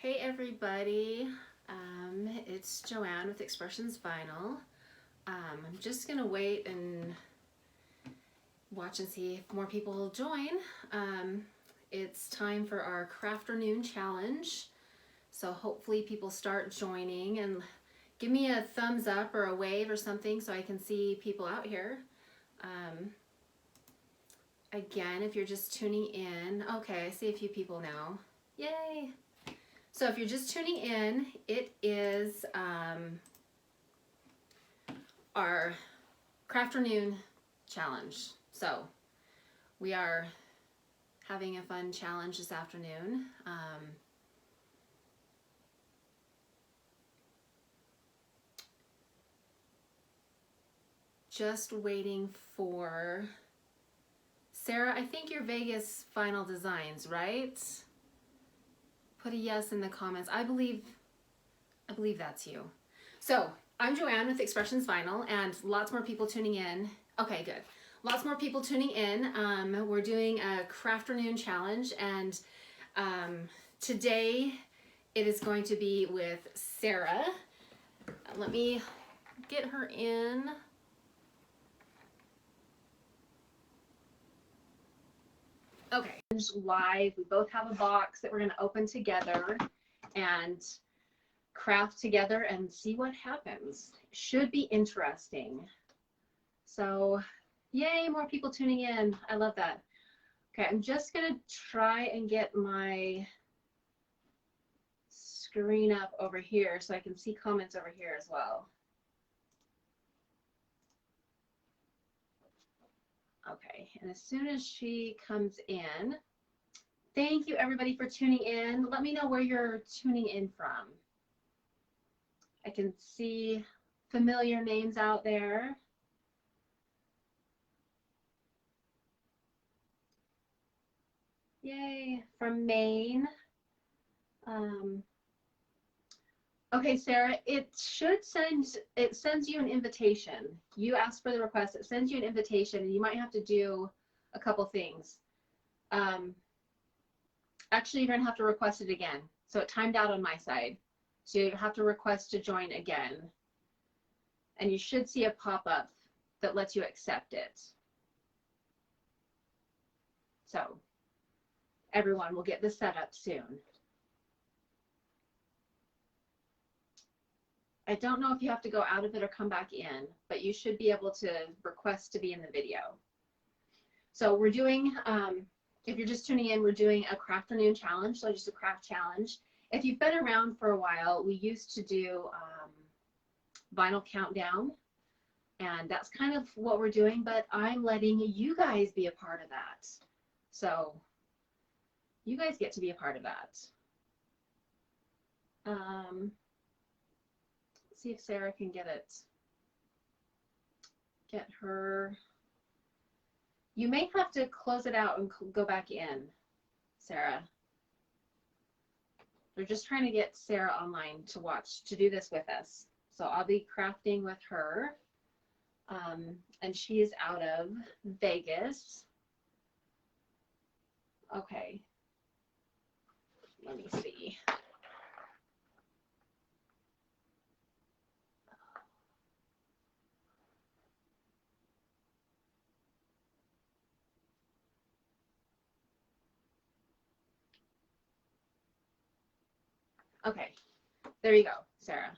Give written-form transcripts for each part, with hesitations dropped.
Hey everybody, it's Joanne with Expressions Vinyl. I'm just gonna wait and watch and see if more people will join. It's time for our Crafternoon challenge, so hopefully people start joining, and give me a thumbs up or a wave or something so I can see people out here. Again, if you're just tuning in, okay, I see a few people now. Yay! So if you're just tuning in, it is our Crafternoon challenge. So we are having a fun challenge this afternoon. Just waiting for Sarah. I think you're Vegas Final Designs, right? Put a yes in the comments. I believe that's you. So I'm Joanne with Expressions Vinyl, and lots more people tuning in. Okay, good. Lots more people tuning in. We're doing a Crafternoon challenge, and today it is going to be with Sara. Let me get her in. Okay, live. We both have a box that we're going to open together and craft together and see what happens. Should be interesting. So, yay, more people tuning in. I love that. Okay, I'm just going to try and get my screen up over here so I can see comments over here as well. Okay, and as soon as she comes in, thank you everybody for tuning in. Let me know where you're tuning in from. I can see familiar names out there. Yay, from Maine. Okay, Sarah, it sends you an invitation. You asked for the request, it sends you an invitation, and you might have to do a couple things. Actually, you're gonna have to request it again. So it timed out on my side. So you have to request to join again. And you should see a pop-up that lets you accept it. So everyone will get this set up soon. I don't know if you have to go out of it or come back in, but you should be able to request to be in the video. So we're doing, if you're just tuning in, we're doing a Crafternoon challenge, so just a craft challenge. If you've been around for a while, we used to do vinyl countdown, and that's kind of what we're doing, but I'm letting you guys be a part of that. So you guys get to be a part of that. See if Sarah can get her. You may have to close it out and go back in, Sarah. We're just trying to get Sarah online to do this with us. So I'll be crafting with her, and she is out of Vegas. Okay, let me see. Okay, there you go, Sarah.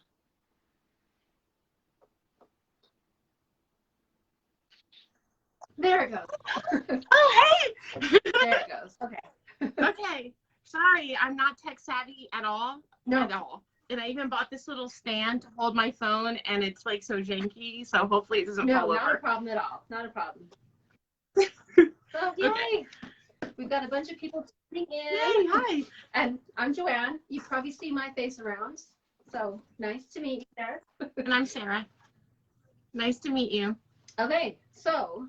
There it goes. Oh, hey! There it goes. Okay. Okay. Sorry, I'm not tech savvy at all. No. At all. And I even bought this little stand to hold my phone, and it's like so janky, so hopefully it doesn't fall over. No, not a problem at all. Not a problem. So, yay! Okay. We've got a bunch of people tuning in. Yay, hi. And I'm Joanne. You probably see my face around. So nice to meet you there. And I'm Sarah. Nice to meet you. Okay, so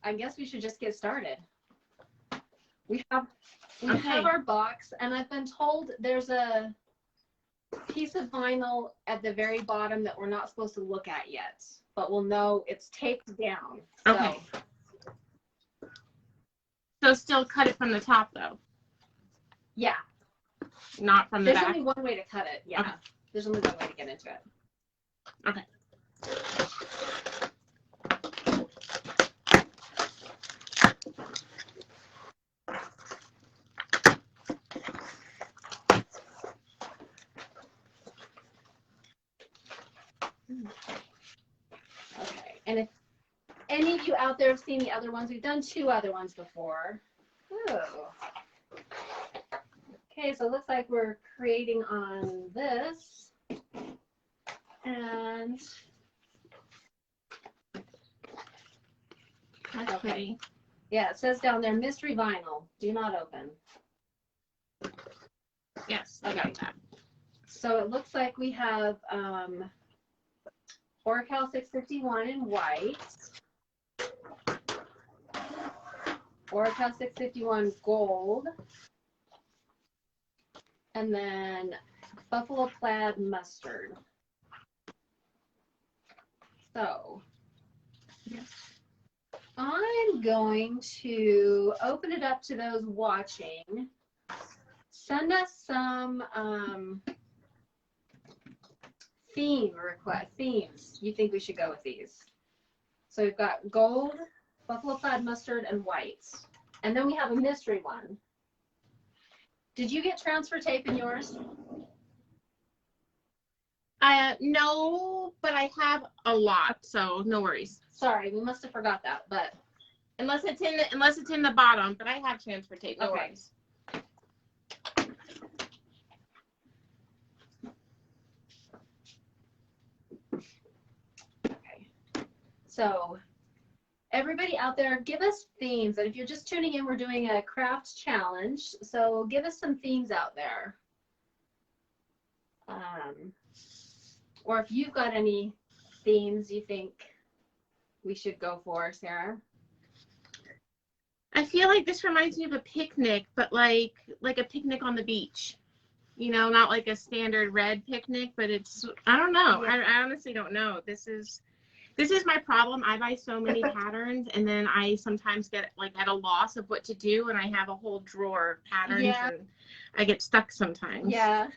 I guess we should just get started. We have our box, and I've been told there's a piece of vinyl at the very bottom that we're not supposed to look at yet, but we'll know it's taped down. Okay. So still cut it from the top, though. Yeah. not from the There's back? only one way to cut it. Yeah. Okay. There's only one way to get into it. Okay. Okay. And if any of you out there have seen the other ones, we've done 2 other ones before. Ooh. Okay, so it looks like we're creating on this. And That's okay. pretty. Yeah, it says down there, mystery vinyl, do not open. Yes, I got that. So it looks like we have Oracal 651 in white, Oracal 651 gold, and then Buffalo Plaid mustard. So Yes. I'm going to open it up to those watching. Send us some themes you think we should go with these. So we've got gold, Buffalo Plaid mustard, and whites. And then we have a mystery one. Did you get transfer tape in yours? No, but I have a lot, so no worries. Sorry, we must have forgot that, but Unless it's in the bottom, but I have transfer tape. No Okay. worries. okay. So everybody out there, give us themes. And if you're just tuning in, we're doing a craft challenge. So give us some themes out there. Or if you've got any themes you think we should go for, Sarah. I feel like this reminds me of a picnic, but like a picnic on the beach. You know, not like a standard red picnic, but it's, I don't know. Yeah. I honestly don't know. This is my problem. I buy so many patterns, and then I sometimes get like at a loss of what to do, and I have a whole drawer of patterns, Yeah. and I get stuck sometimes. Yeah.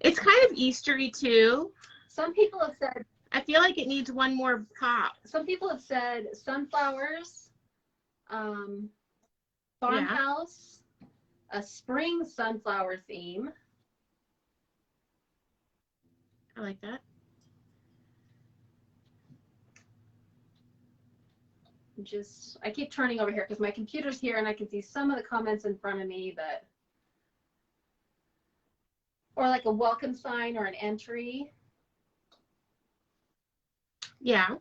It's kind of Eastery too. Some people have said, I feel like it needs one more pop. some people have said sunflowers, farmhouse, a spring sunflower theme. I like that. I keep turning over here because my computer's here and I can see some of the comments in front of me, but, or like a welcome sign or an entry. Yeah.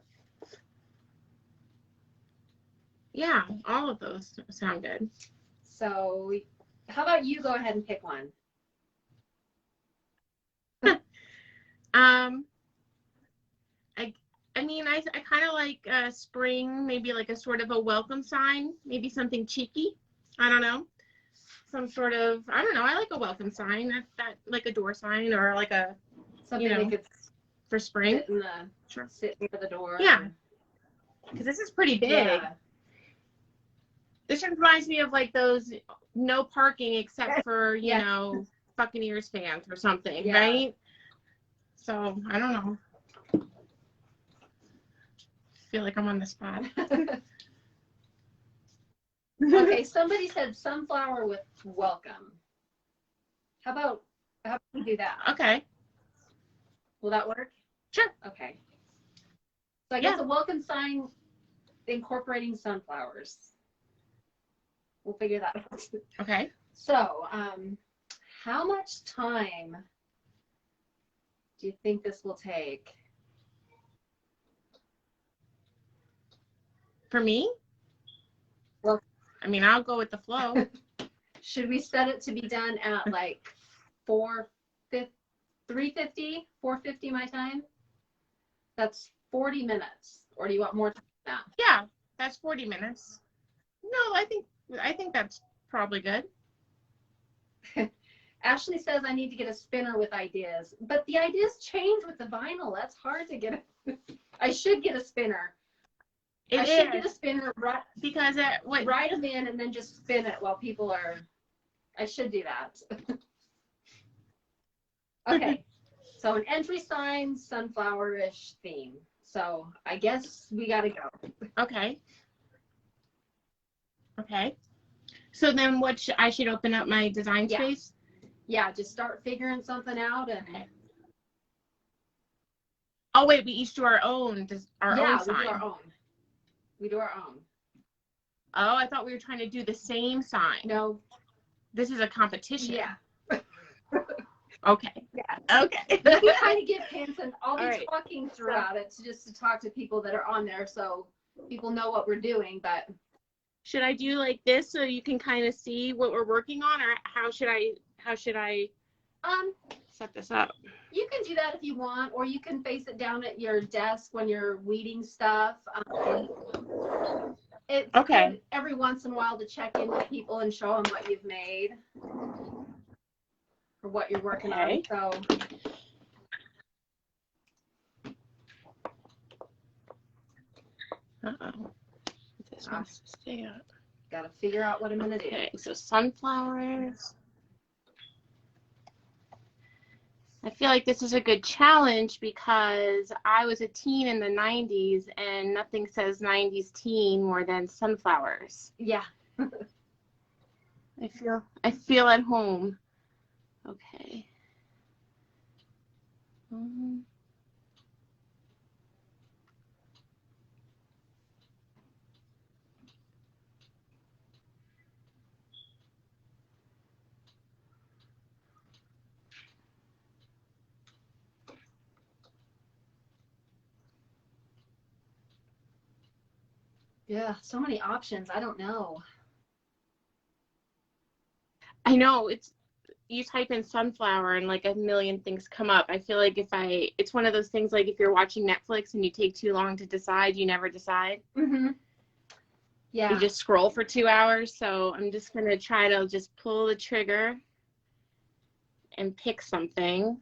Yeah, all of those sound good. So how about you go ahead and pick one? I mean, I kind of like spring, maybe like a sort of a welcome sign, maybe something cheeky. I don't know. Some sort of, I don't know. I like a welcome sign, that like a door sign or like a, Something that could for spring. sit in the, Sure. sit near the door. Yeah. Because this is pretty big. Yeah. This reminds me of like those no parking except for, you Yeah. know, Buccaneers fans or something, Yeah. right? So, I don't know. Feel like I'm on the spot. Okay, somebody said sunflower with welcome. How about we do that? Okay. Will that work? Sure. Okay. So I guess a welcome sign incorporating sunflowers. We'll figure that out. Okay. So, how much time do you think this will take? For me? Well, I mean, I'll go with the flow. should we set it to be done at like 3:50 my time? That's 40 minutes. Or do you want more time than that? Yeah, that's 40 minutes. No, I think that's probably good. Ashley says I need to get a spinner with ideas, but the ideas change with the vinyl. That's hard to get. I should get a spinner. I should get a spinner, because write them in and then just spin it while people are. I should do that. Okay, so an entry sign, sunflower-ish theme. So I guess we gotta go. Okay. Okay. So then I should open up my design space? Yeah, just start figuring something out and. Okay. Oh wait, we each do our own We sign. do our own. We do our own. Oh, I thought we were trying to do the same sign. No. This is a competition. Yeah. Okay. Yeah. Okay. You can kind of give hints, and I'll be Right. talking throughout it to talk to people that are on there, so people know what we're doing. But should I do like this so you can kind of see what we're working on, or how should I set this up? You can do that if you want, or you can face it down at your desk when you're weeding stuff. It's okay. good every once in a while to check in with people and show them what you've made or what you're working on. So. Uh-oh. This wants to stay up. Got to figure out what I'm going to do. Okay, so sunflowers. I feel like this is a good challenge because I was a teen in the 90s and nothing says 90s teen more than sunflowers. Yeah. I feel at home. Okay. Yeah, so many options. I don't know. I know, you type in sunflower and like a million things come up. I feel like it's one of those things like if you're watching Netflix and you take too long to decide, you never decide. Mm-hmm. Yeah. You just scroll for 2 hours. So I'm just going to try to just pull the trigger and pick something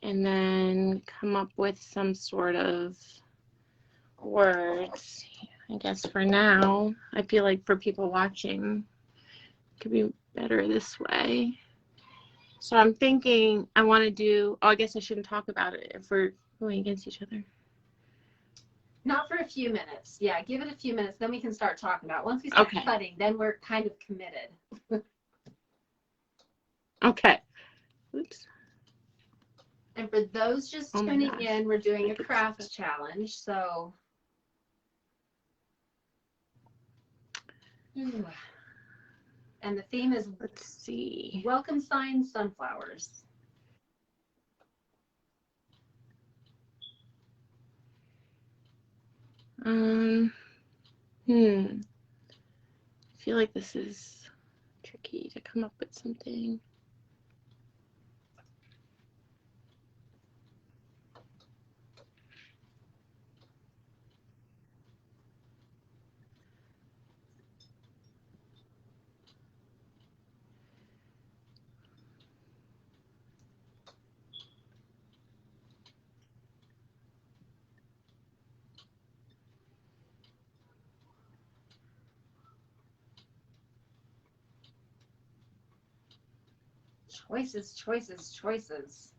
and then come up with some sort of words. I guess for now, I feel like for people watching, it could be better this way. So I'm thinking I want to do, I guess I shouldn't talk about it if we're going against each other. Not for a few minutes. Yeah, give it a few minutes, then we can start talking about it. Once we start cutting, then we're kind of committed. Okay. Oops. And for those just tuning in, we're doing a craft challenge. So, and the theme is, let's see, welcome sign sunflowers. I feel like this is tricky to come up with something. Choices, choices, choices.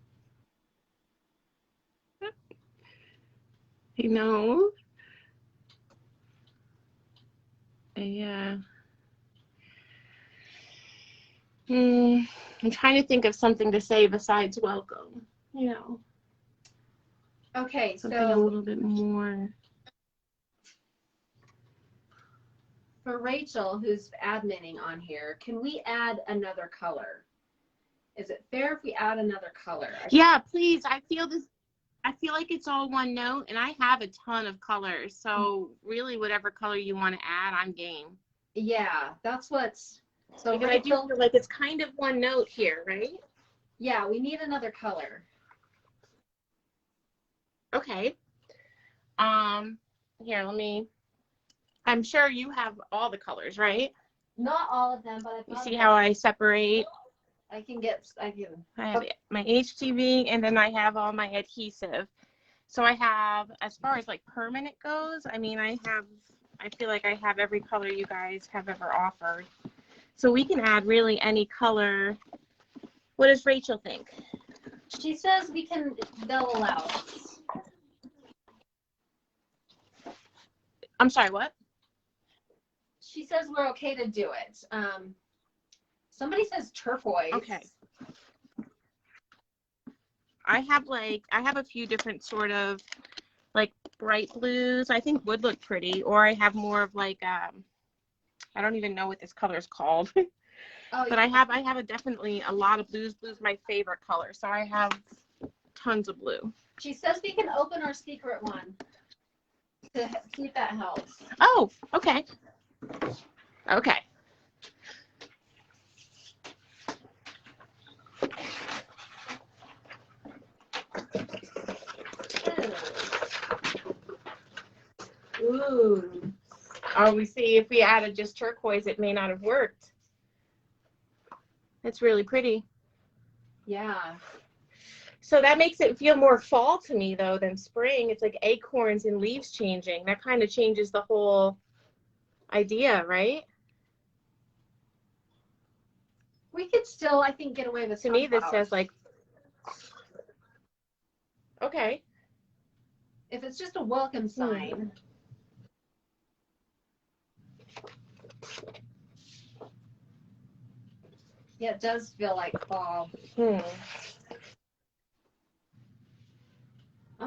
You know? Yeah. I'm trying to think of something to say besides welcome, you know. Okay, something a little bit more. For Rachel, who's adminning on here, can we add another color? Is it fair if we add another color? Yeah, please. I feel like it's all one note, and I have a ton of colors. So really, whatever color you want to add, I'm game. Yeah, that's what's. So because Rachel, I do feel like it's kind of one note here, right? Yeah, we need another color. Okay. Here, I'm sure you have all the colors, right? Not all of them, but you see how I separate? I have my HTV, and then I have all my adhesive. So I have, as far as like permanent goes, I feel like I have every color you guys have ever offered. So we can add really any color. What does Rachel think? She says they'll allow us. I'm sorry, what? She says we're okay to do it. Somebody says turquoise. Okay. I have a few different sort of like bright blues. I think would look pretty, or I have more of like I don't even know what this color is called. Oh, but yeah. I have definitely a lot of blues. Blue's my favorite color, so I have tons of blue. She says we can open our secret one to see if that helps. Oh, okay. Okay. Ooh. Oh, we see if we added just turquoise, it may not have worked. It's really pretty. Yeah. So that makes it feel more fall to me, though, than spring. It's like acorns and leaves changing. That kind of changes the whole idea, right? We could still, I think, get away with To me, this sunflowers. says like, okay. If it's just a welcome sign. Yeah, it does feel like fall. I'm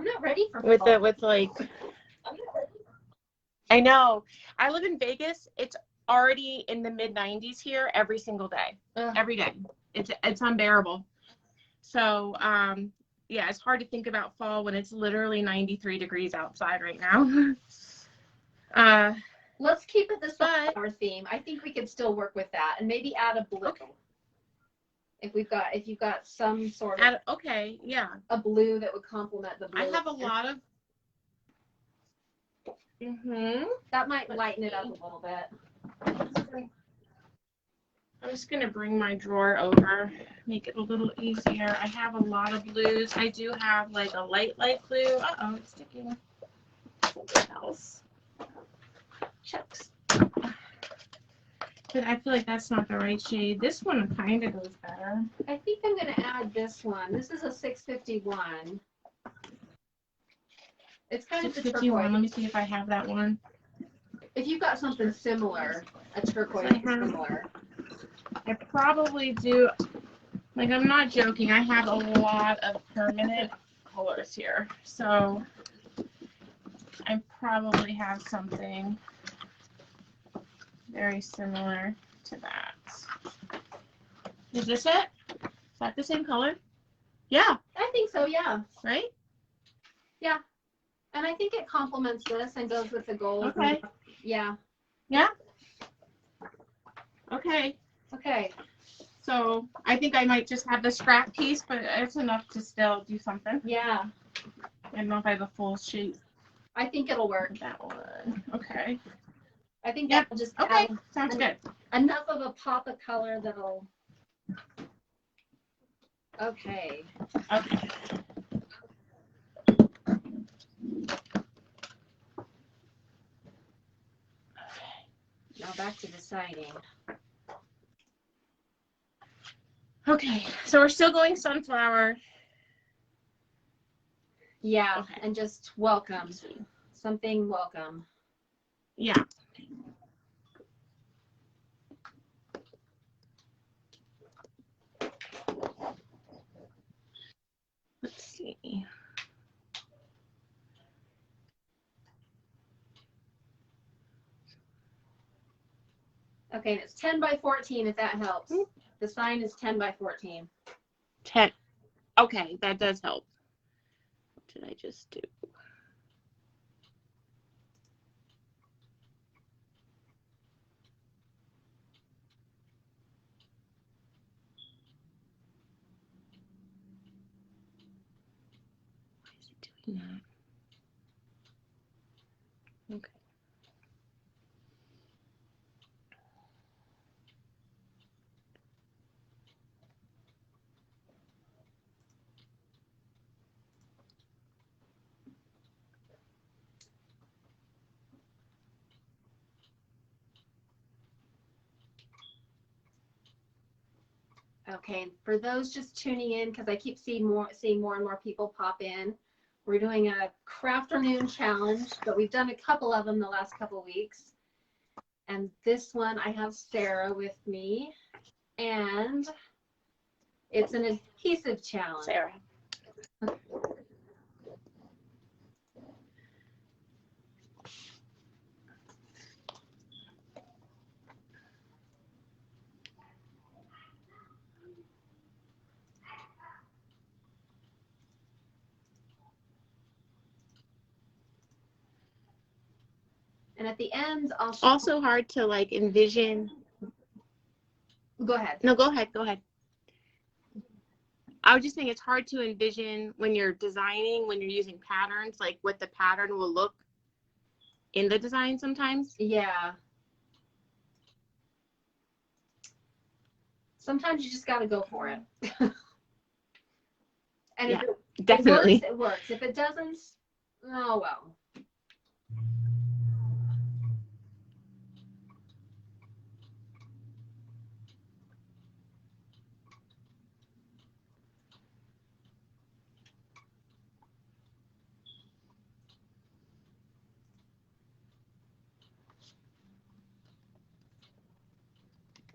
not ready for fall. With like, I know. I live in Vegas. It's already in the mid-90s here every single day. Every day. It's unbearable. So, yeah, it's hard to think about fall when it's literally 93 degrees outside right now. Let's keep it the sunflower theme. I think we could still work with that and maybe add a blue. Okay. If you've got some sort of okay, yeah, a blue that would complement the blue. I have a lot of that might lighten it up a little bit. I'm just gonna bring my drawer over, make it a little easier. I have a lot of blues. I do have like a light blue. Uh-oh, it's sticking. Something else. Shucks. But I feel like that's not the right shade. This one kind of goes better. I think I'm going to add this one. This is a 651. It's kind of the turquoise. Let me see if I have that one. If you've got something similar, a turquoise similar. I probably do. Like, I'm not joking. I have a lot of permanent colors here. So I probably have something very similar to that. Is this it? Is that the same color? Yeah. I think so, yeah. Right? Yeah. And I think it complements this and goes with the gold. Okay. Yeah. Yeah? Okay. Okay. So I think I might just have the scrap piece, but it's enough to still do something. Yeah. I don't know if I have a full sheet. I think it'll work. That one. Okay. I think that'll just okay. add Sounds good. Enough of a pop of color that'll. Okay. Okay. Now back to deciding. Okay, so we're still going sunflower. Yeah, okay. And just welcome. Something welcome. Yeah. Let's see. Okay, and it's 10 by 14 if that helps. The sign is 10 by 14. 10. Okay, that does help. What did I just do? Why is it doing that? Okay. Okay, for those just tuning in, because I keep seeing more and more people pop in, we're doing a Crafternoon challenge, but we've done a couple of them the last couple weeks. And this one, I have Sara with me, and it's an adhesive challenge. Sara. And at the end, I'll show. Also hard to like envision. Go ahead. No, go ahead. Go ahead. I was just saying it's hard to envision when you're designing, when you're using patterns, like what the pattern will look in the design sometimes. Yeah. Sometimes you just got to go for it. And yeah, if it definitely. works, it works. If it doesn't, oh well.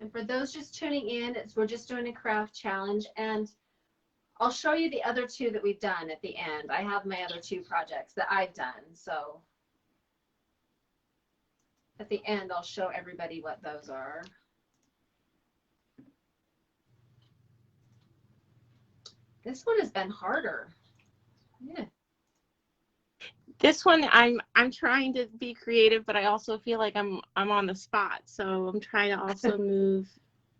And for those just tuning in, we're just doing a craft challenge, and I'll show you the other two that we've done at the end. I have my other two projects that I've done, so at the end I'll show everybody what those are. This one has been harder. Yeah. This one, I'm trying to be creative, but I also feel like I'm on the spot. So I'm trying to also move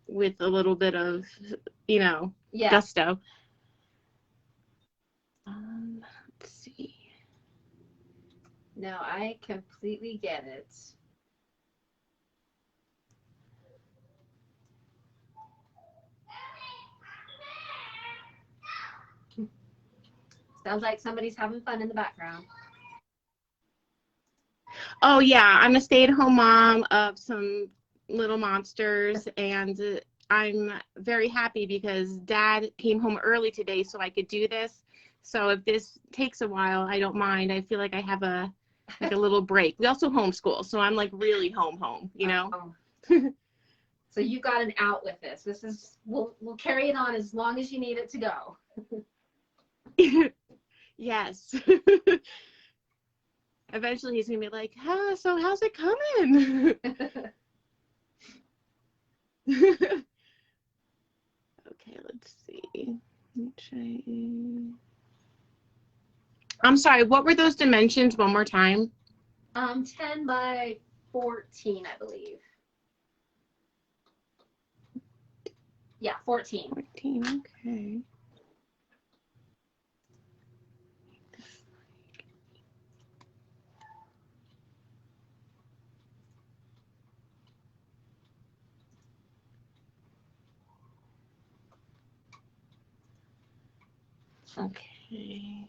with a little bit of, Yeah. gusto. Let's see. No, I completely get it. Sounds like somebody's having fun in the background. Oh yeah, I'm a stay-at-home mom of some little monsters, and I'm very happy because Dad came home early today so I could do this. So if this takes a while, I don't mind. I feel like I have a little break. We also homeschool, so I'm like really home, you know? Oh. So you got an out with this. This is, we'll carry it on as long as you need it to go. Yes. Eventually he's gonna be like, so how's it coming? Okay, let's see. I'm sorry, what were those dimensions one more time? 10 by 14, I believe. Yeah, 14. 14, okay. Okay.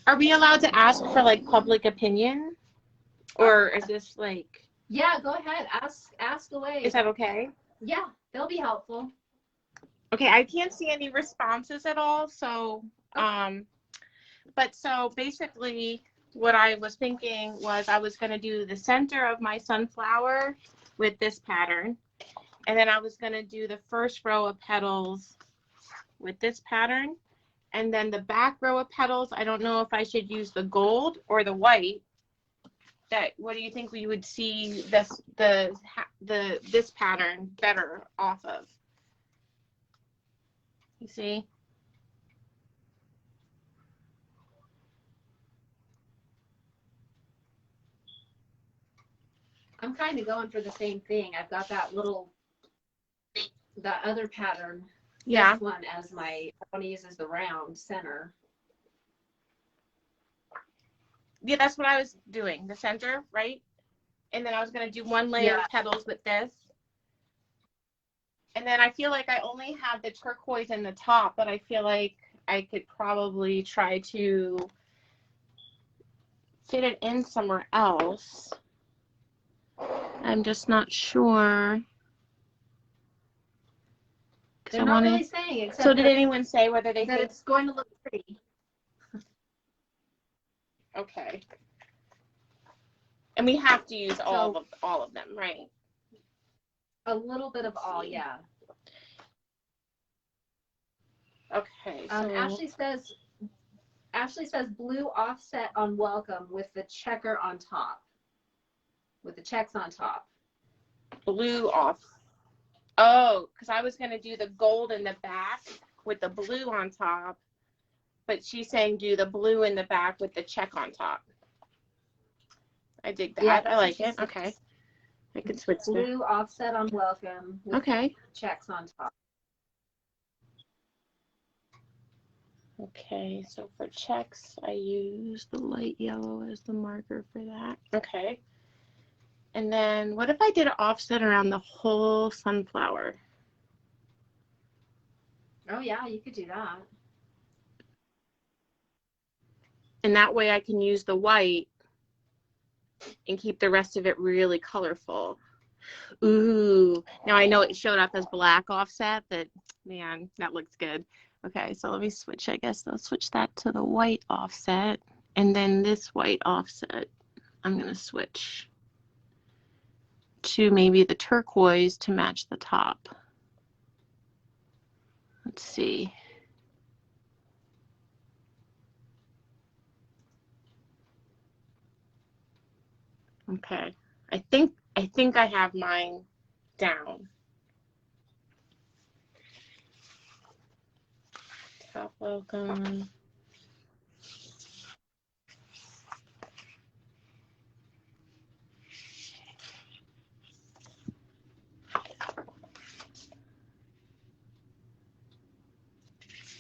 Are we allowed to ask for like public opinion? Or is this like... Yeah, go ahead. Ask away. Is that okay? Yeah, they'll be helpful. Okay, I can't see any responses at all, so but so basically what I was thinking was I was going to do the center of my sunflower with this pattern, and then I was going to do the first row of petals with this pattern, and then the back row of petals, I don't know if I should use the gold or the white. What do you think we would see this pattern better off of? You see? I'm kind of going for the same thing. I've got that other pattern. Yeah. This one as I want to use as the round center. Yeah, that's what I was doing, the center, right? And then I was going to do one layer of petals with this. And then I feel like I only have the turquoise in the top, but I feel like I could probably try to fit it in somewhere else. I'm just not sure. They're not really saying, except so did anyone say whether they that think it's going to look pretty? Okay. And we have to use all of them, right? A little bit of all, yeah. Okay. So Ashley says blue offset on welcome with the checker on top. With the checks on top. Blue off. Oh, because I was going to do the gold in the back with the blue on top. But she's saying do the blue in the back with the check on top. I dig that. Yeah, I like it. Okay. I can switch blue offset on welcome with checks on top. Okay, so for checks, I use the light yellow as the marker for that. Okay. And then what if I did an offset around the whole sunflower? Oh, yeah, you could do that. And that way I can use the white and keep the rest of it really colorful. Ooh, now I know it showed up as black offset, but man, that looks good. Okay, so let me switch. I guess I'll switch that to the white offset. And then this white offset, I'm going to switch to maybe the turquoise to match the top. Let's see. Okay, I think I have mine down. Top welcome.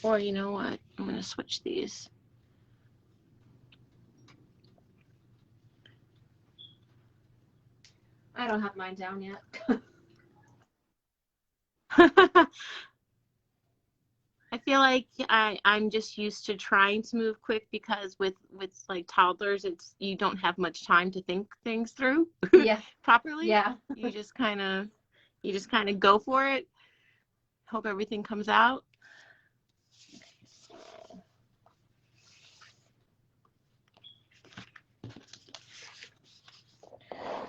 Or you know what? I'm going to switch these. I don't have mine down yet. I feel like I'm just used to trying to move quick because with like toddlers, you don't have much time to think things through properly. Yeah. You just kind of go for it. Hope everything comes out.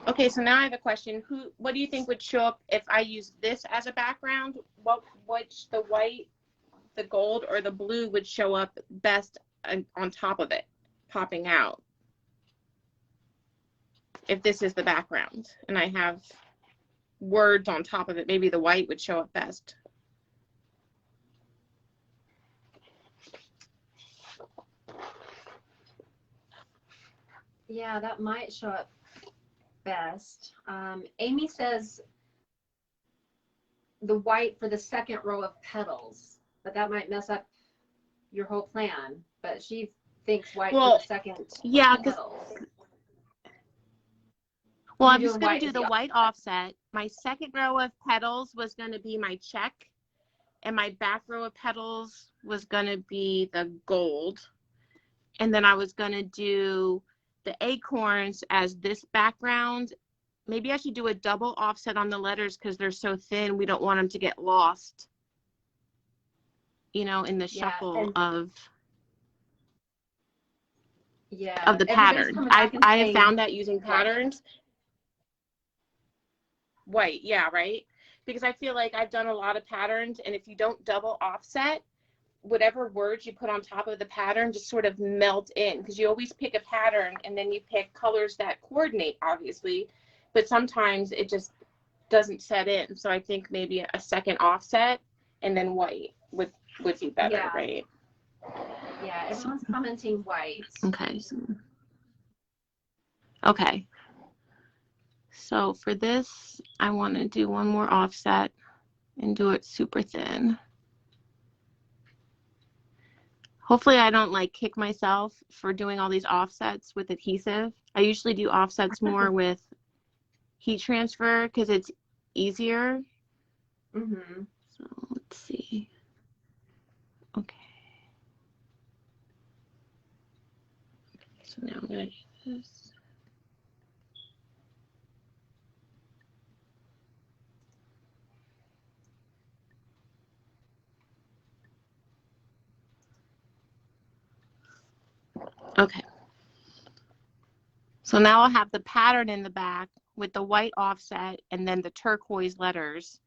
Okay, so now I have a question. What do you think would show up if I use this as a background? Which the white, the gold, or the blue would show up best on top of it, popping out? If this is the background and I have words on top of it, maybe the white would show up best. Yeah, that might show up best. Amy says the white for the second row of petals, but that might mess up your whole plan. But she thinks white for the second petals. Well, I'm just going to do the white offset. My second row of petals was going to be my check, and my back row of petals was going to be the gold. And then I was going to do the acorns as this background. Maybe I should do a double offset on the letters because they're so thin. We don't want them to get lost, you know, in the shuffle of the pattern. I have found that using patterns. White, yeah, right? Because I feel like I've done a lot of patterns, and if you don't double offset, whatever words you put on top of the pattern just sort of melt in, because you always pick a pattern and then you pick colors that coordinate, obviously, but sometimes it just doesn't set in. So I think maybe a second offset and then white would be better, right? Yeah, everyone's commenting white. Okay. So for this, I want to do one more offset and do it super thin. Hopefully I don't like kick myself for doing all these offsets with adhesive. I usually do offsets more with heat transfer because it's easier. So let's see. Okay. So now I'm going to do this. Okay. So now I'll have the pattern in the back with the white offset and then the turquoise letters.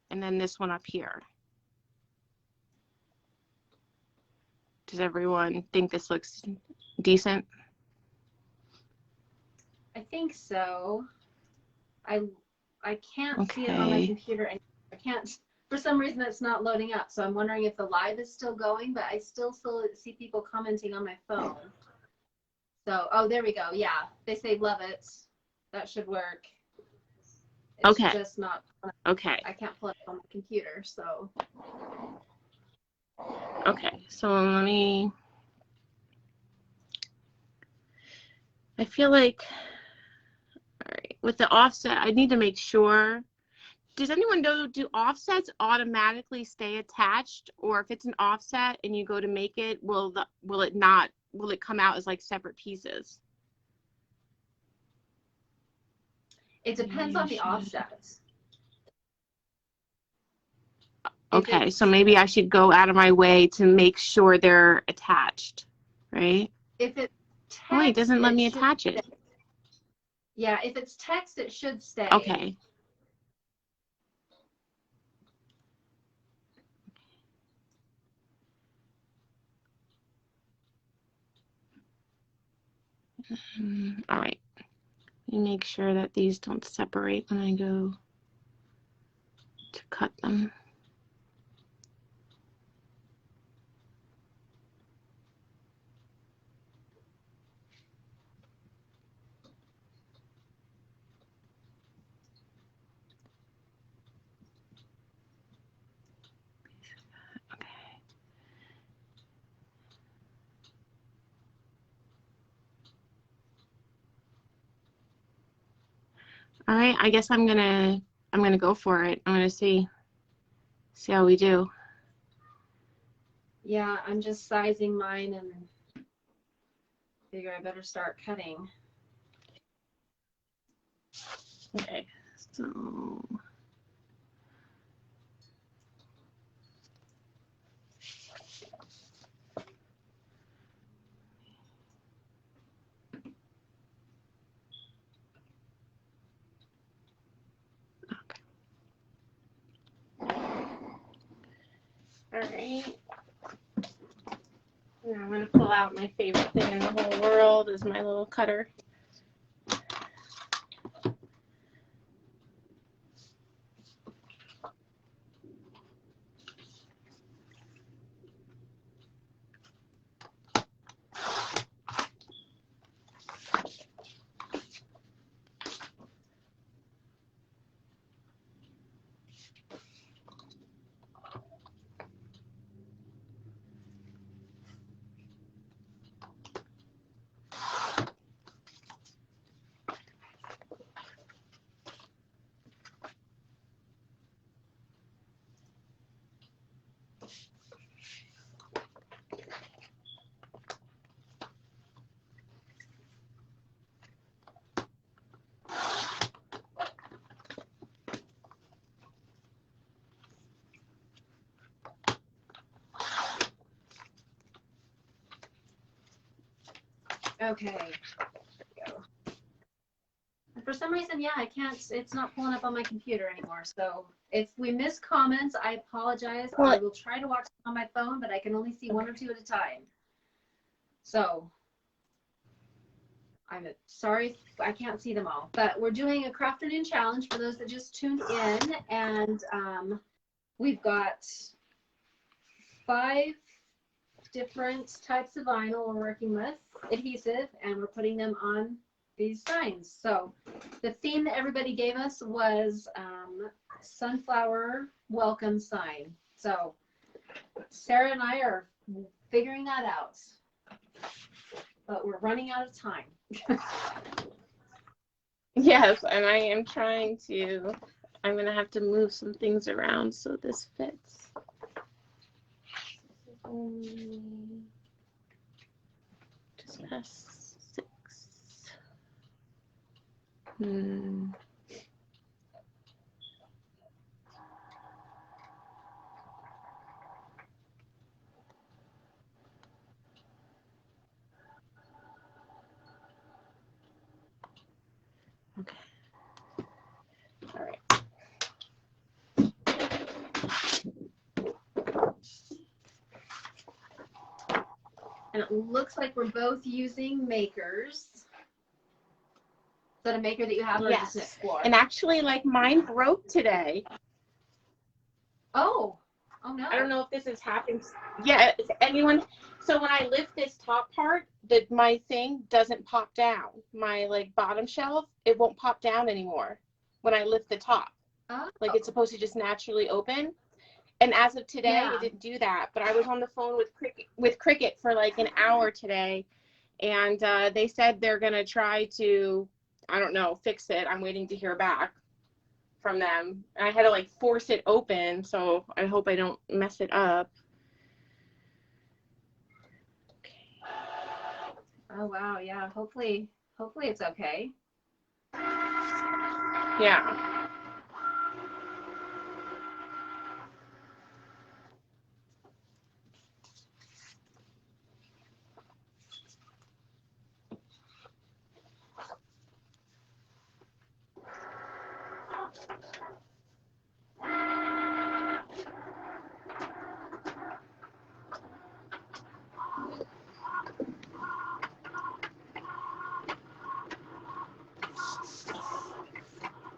And then this one up here. Does everyone think this looks decent? I think so. I can't see it on my computer anymore. I can't, for some reason it's not loading up. So I'm wondering if the live is still going, but I still see people commenting on my phone. So, oh, there we go. Yeah, they say love it. That should work. It's just not. Okay. I can't pull it up on my computer, so. Okay, so let me. I feel like, all right, with the offset, I need to make sure. Does anyone know, do offsets automatically stay attached, or if it's an offset and you go to make it, will it come out as like separate pieces? It depends on the offsets. Okay, so maybe I should go out of my way to make sure they're attached, right? If it's text, oh, it doesn't let me attach it. Yeah, if it's text, it should stay. Okay. All right. Let me make sure that these don't separate when I go to cut them. All right, I guess I'm gonna go for it. I'm gonna see how we do. Yeah, I'm just sizing mine and figure I better start cutting. Okay, so all right. Now I'm going to pull out my favorite thing in the whole world is my little cutter. Okay. There we go. And for some reason, yeah, I can't, it's not pulling up on my computer anymore. So if we miss comments, I apologize. I will try to watch them on my phone, but I can only see one or two at a time. So I'm sorry I can't see them all, but we're doing a Crafternoon challenge for those that just tuned in, and we've got 5 different types of vinyl we're working with, adhesive, and we're putting them on these signs. So the theme that everybody gave us was sunflower welcome sign. So Sarah and I are figuring that out, but we're running out of time. Yes, and I am trying to, I'm going to have to move some things around so this fits. 6. Hmm. Okay. All right. And it looks like we're both using makers. Is that a maker that you have or just an Yes. Explorer? And actually, like, mine broke today. Oh no. I don't know if this has happened. Yeah, if anyone. So when I lift this top part, my thing doesn't pop down. My like bottom shelf, it won't pop down anymore when I lift the top. Oh. Like it's supposed to just naturally open. And as of today, Yeah. it didn't do that. But I was on the phone with Cricket for like an hour today, and they said they're gonna try to, I don't know, fix it. I'm waiting to hear back from them. And I had to like force it open, so I hope I don't mess it up. Oh wow, yeah. Hopefully it's okay. Yeah.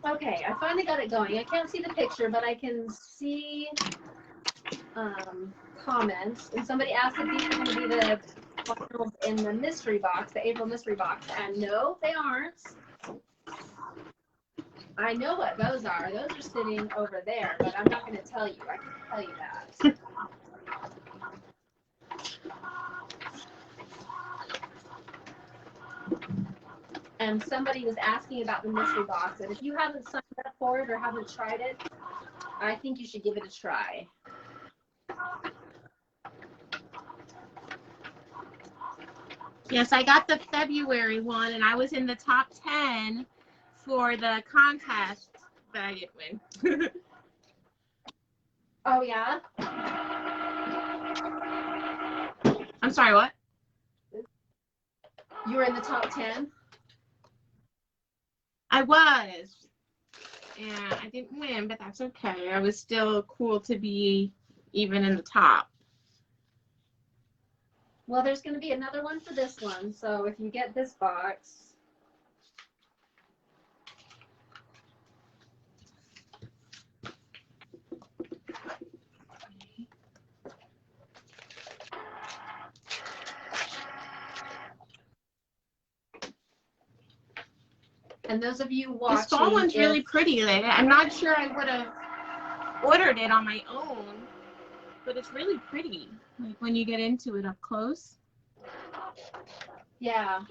Okay, I finally got it going. I can't see the picture, but I can see comments. And somebody asked if these are going to be the finals in the mystery box, the April mystery box. And no, they aren't. I know what those are. Those are sitting over there, but I'm not going to tell you. I can tell you that. And somebody was asking about the mystery box, and if you haven't signed up for it or haven't tried it, I think you should give it a try. Yes, I got the February one, and I was in the top 10 for the contest, but I didn't win. Oh, yeah? I'm sorry, what? You were in the top 10? I was. Yeah, I didn't win, but that's okay. I was still cool to be even in the top. Well, there's going to be another one for this one, so if you get this box. And those of you watching, this fall one's really pretty. Like, I'm not sure I would have ordered it on my own, but it's really pretty. Like when you get into it up close. Yeah.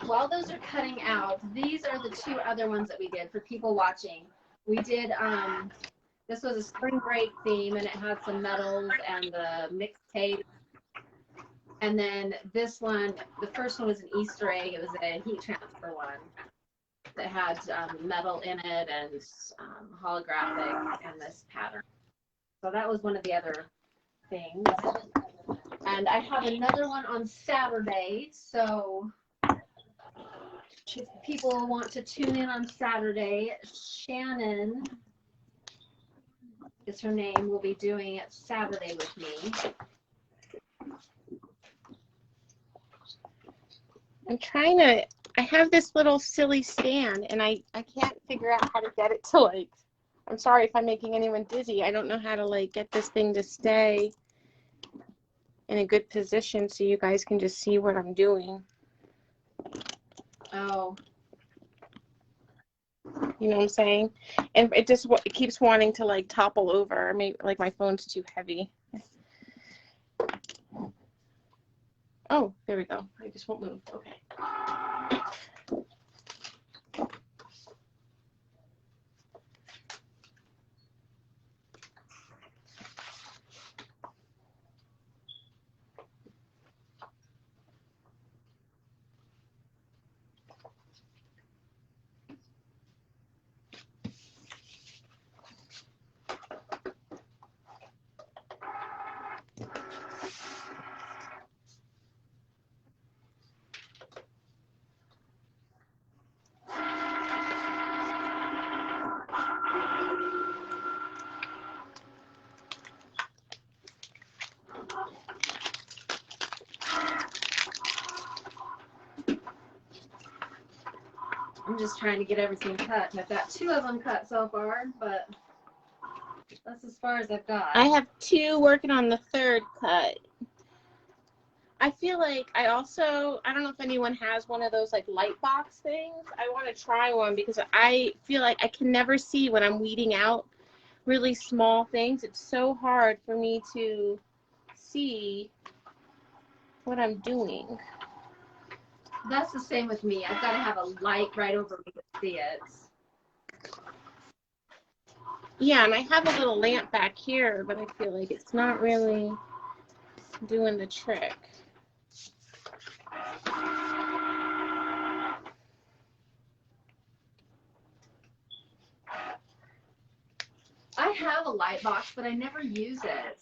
While those are cutting out, these are the two other ones that we did for people watching. We did, this was a spring break theme, and it had some medals and the mixtape. And then this one, the first one was an Easter egg. It was a heat transfer one that had metal in it and holographic and this pattern. So that was one of the other things. And I have another one on Saturday, so if people want to tune in on Saturday, Shannon is her name, will be doing it Saturday with me. I'm trying to, I have this little silly stand, and I can't figure out how to get it to, like, I'm sorry if I'm making anyone dizzy. I don't know how to, like, get this thing to stay in a good position so you guys can just see what I'm doing. Oh. You know what I'm saying? And it just it keeps wanting to, like, topple over. Maybe, like, my phone's too heavy. Oh, there we go. I just won't move. Okay. I'm just trying to get everything cut. I've got 2 of them cut so far, but that's as far as I've got. I have 2 working on the 3rd cut. I feel like I don't know if anyone has one of those like light box things. I want to try one because I feel like I can never see when I'm weeding out really small things. It's so hard for me to see what I'm doing. That's the same with me. I've got to have a light right over me to see it. Yeah, and I have a little lamp back here, but I feel like it's not really doing the trick. I have a light box, but I never use it.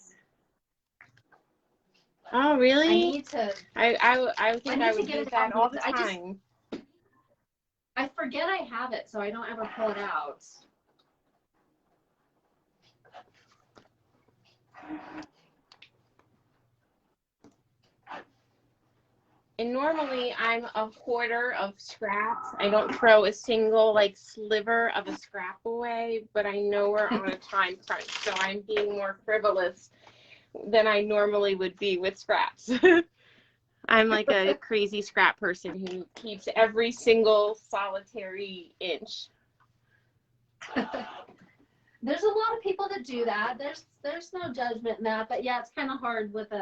Oh, really? I need to. I think I would use that all the time. I forget I have it, so I don't ever pull it out. And normally I'm a hoarder of scraps. I don't throw a single like sliver of a scrap away, but I know we're on a time crunch, so I'm being more frivolous than I normally would be with scraps. I'm like a crazy scrap person who keeps every single solitary inch. There's a lot of people that do that. There's no judgment in that, but yeah, it's kind of hard with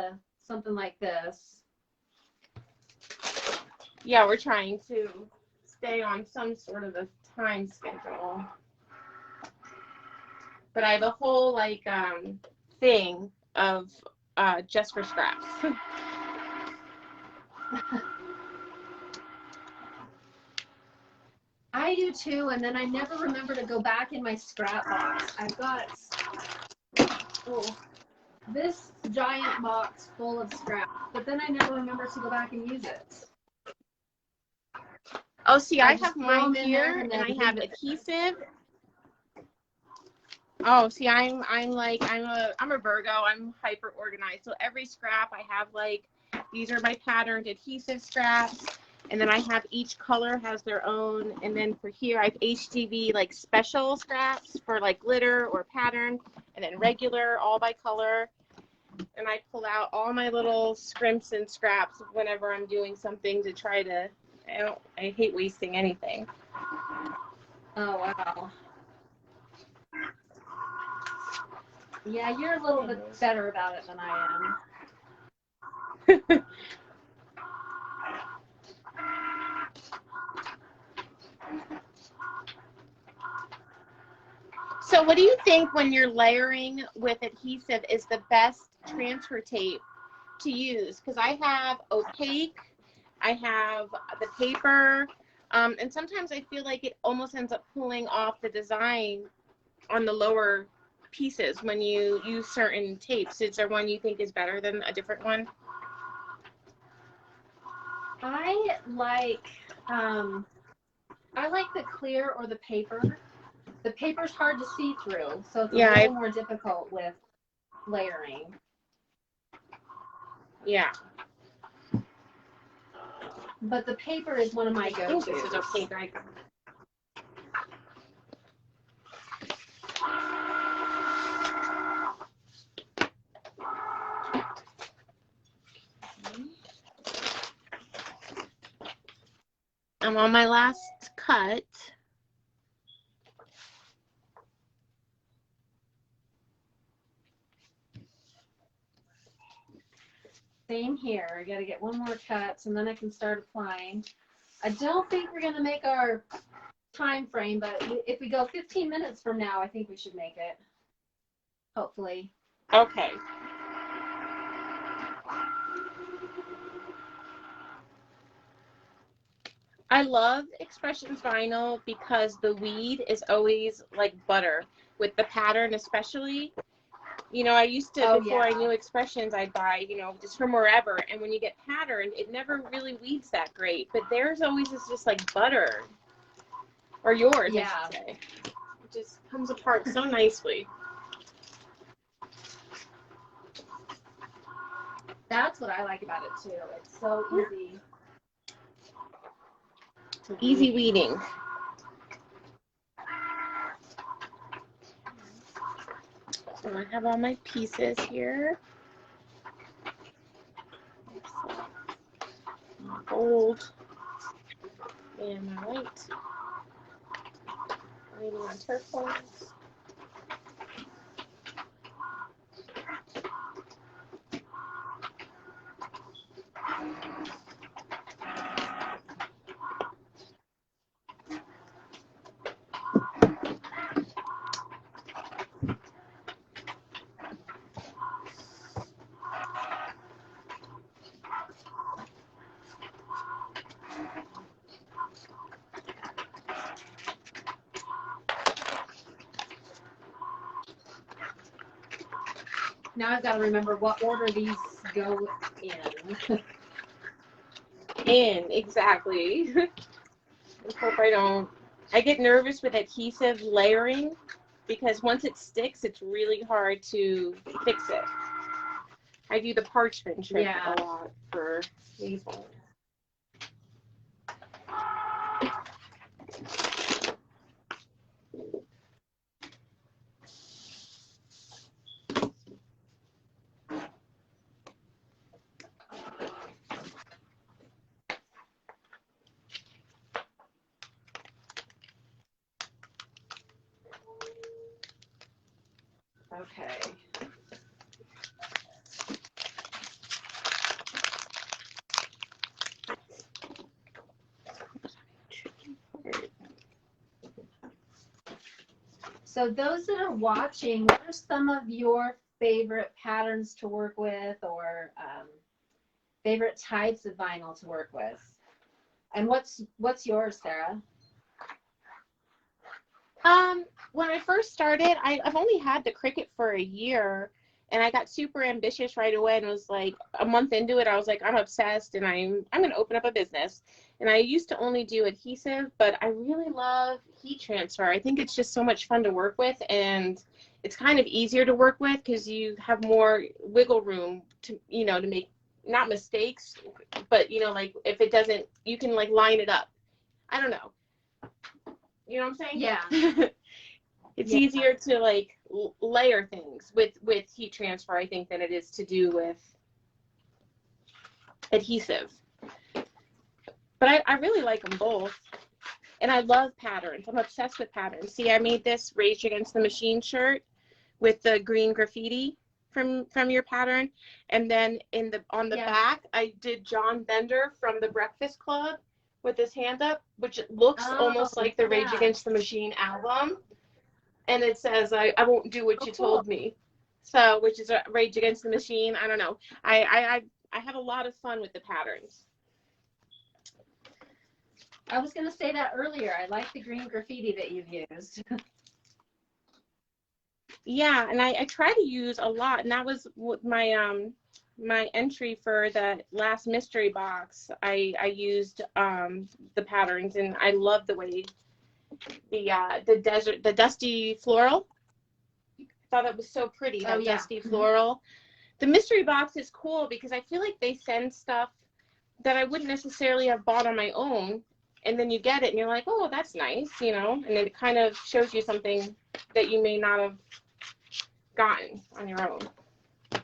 something like this. Yeah, we're trying to stay on some sort of a time schedule. But I have a whole like thing of just for scraps. I do too, and then I never remember to go back in my scrap box. I've got this giant box full of scrap, but then I never remember to go back and use it. Oh, see, I have mine here, and I have adhesive. Oh, see, I'm a Virgo. I'm hyper organized. So every scrap I have like, these are my patterned adhesive scraps, and then I have each color has their own. And then for here, I have HGV like special scraps for like glitter or pattern, and then regular all by color. And I pull out all my little scrimps and scraps whenever I'm doing something to try to. I hate wasting anything. Oh wow. Yeah, you're a little bit better about it than I am. So what do you think when you're layering with adhesive is the best transfer tape to use? Because I have opaque, I have the paper, and sometimes I feel like it almost ends up pulling off the design on the lower pieces when you use certain tapes. Is there one you think is better than a different one? I like the clear or the paper. The paper's hard to see through, so it's a little more difficult with layering. Yeah. But the paper is one of my go-tos. This is okay, right? I'm on my last cut. Same here. I got to get one more cut, and then I can start applying. I don't think we're gonna make our time frame, but if we go 15 minutes from now, I think we should make it. Hopefully. Okay. I love Expressions vinyl because the weed is always like butter with the pattern, especially. You know, I used to, before I knew Expressions, I'd buy, you know, just from wherever. And when you get patterned, it never really weeds that great. But theirs always is just like butter. Or yours, I should say. It just comes apart so nicely. That's what I like about it too. It's so easy. Easy weeding. So I have all my pieces here. My gold and my white. Maybe my turquoise. Now I've got to remember what order these go in. Exactly. I hope I don't. I get nervous with adhesive layering because once it sticks, it's really hard to fix it. I do the parchment trick a lot for these ones. Okay. So those that are watching, what are some of your favorite patterns to work with, or favorite types of vinyl to work with? And what's yours, Sarah? When I first started, I've only had the Cricut for a year, and I got super ambitious right away, and was like a month into it, I was like, I'm obsessed, and I'm going to open up a business. And I used to only do adhesive, but I really love heat transfer. I think it's just so much fun to work with, and it's kind of easier to work with because you have more wiggle room to, you know, to make not mistakes, but, you know, like if it doesn't, you can like line it up. I don't know. You know what I'm saying? Yeah. It's easier to like layer things with heat transfer, I think, than it is to do with adhesive. But I really like them both. And I love patterns. I'm obsessed with patterns. See, I made this Rage Against the Machine shirt with the green graffiti from your pattern. And then on the back, I did John Bender from the Breakfast Club with his hand up, which looks almost like the Rage Against the Machine album. And it says, I won't do what you told me. So, which is a Rage Against the Machine. I don't know. I have a lot of fun with the patterns. I was going to say that earlier. I like the green graffiti that you've used. Yeah, and I try to use a lot, and that was my my entry for the last mystery box. I used the patterns, and I love the way the dusty floral. I thought it was so pretty, that dusty floral. The mystery box is cool because I feel like they send stuff that I wouldn't necessarily have bought on my own, and then you get it and you're like, oh, that's nice, you know, and it kind of shows you something that you may not have gotten on your own.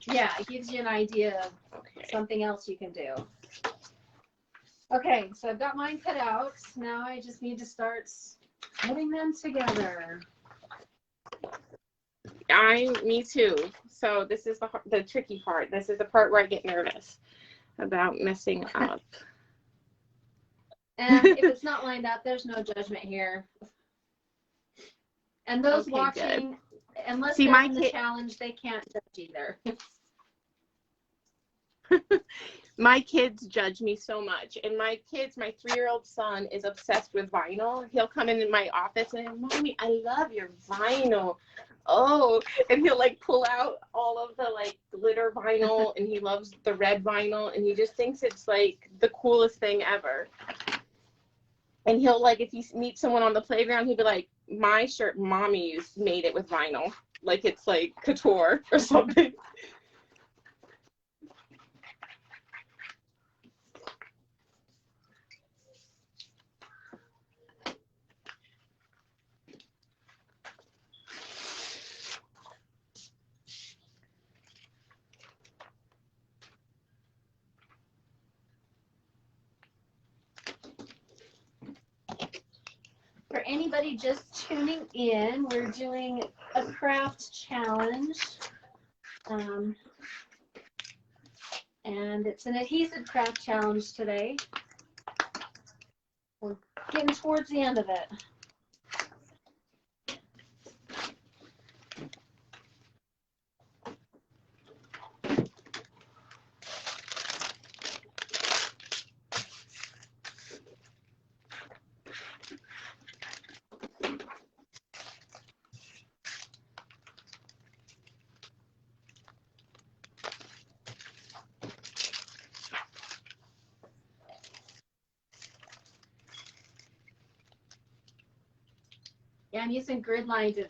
Yeah, it gives you an idea of something else you can do. Okay, so I've got mine cut out. Now I just need to start putting them together. Me too. So this is the tricky part. This is the part where I get nervous about messing up. And if it's not lined up, there's no judgment here. And those Okay, watching, good. unless See, they're my in the kid- challenge, they can't judge either. My kids judge me so much. And my 3-year-old son is obsessed with vinyl. He'll come in my office and, Mommy, I love your vinyl. Oh, and he'll like pull out all of the like glitter vinyl, and he loves the red vinyl, and he just thinks it's like the coolest thing ever. And he'll like, if he meets someone on the playground, he'll be like, my shirt, Mommy made it with vinyl. Like it's like couture or something. For anybody just tuning in, we're doing a craft challenge. And it's an adhesive craft challenge today. We're getting towards the end of it. Yeah, I'm using grid line to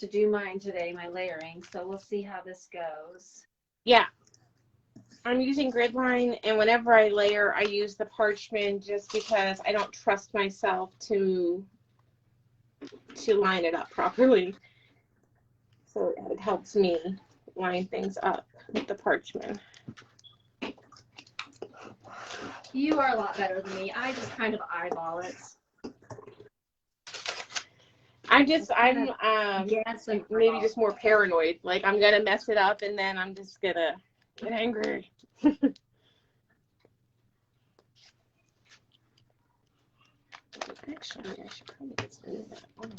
do mine today, my layering. So we'll see how this goes. Yeah. I'm using grid line, and whenever I layer, I use the parchment just because I don't trust myself to line it up properly. So it helps me line things up with the parchment. You are a lot better than me. I just kind of eyeball it. I'm maybe just more paranoid. Like I'm gonna mess it up, and then I'm just gonna get angry. Actually, I should probably get some of that on.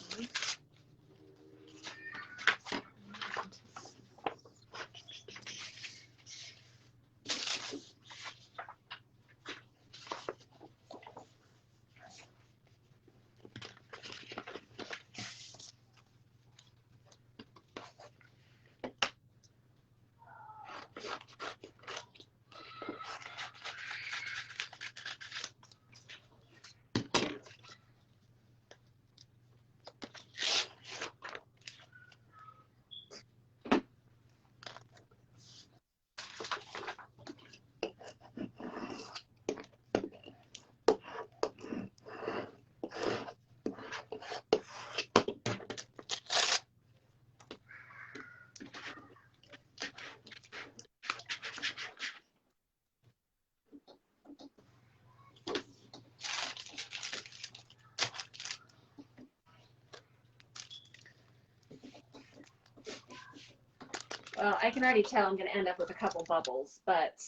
Well, I can already tell I'm going to end up with a couple bubbles, but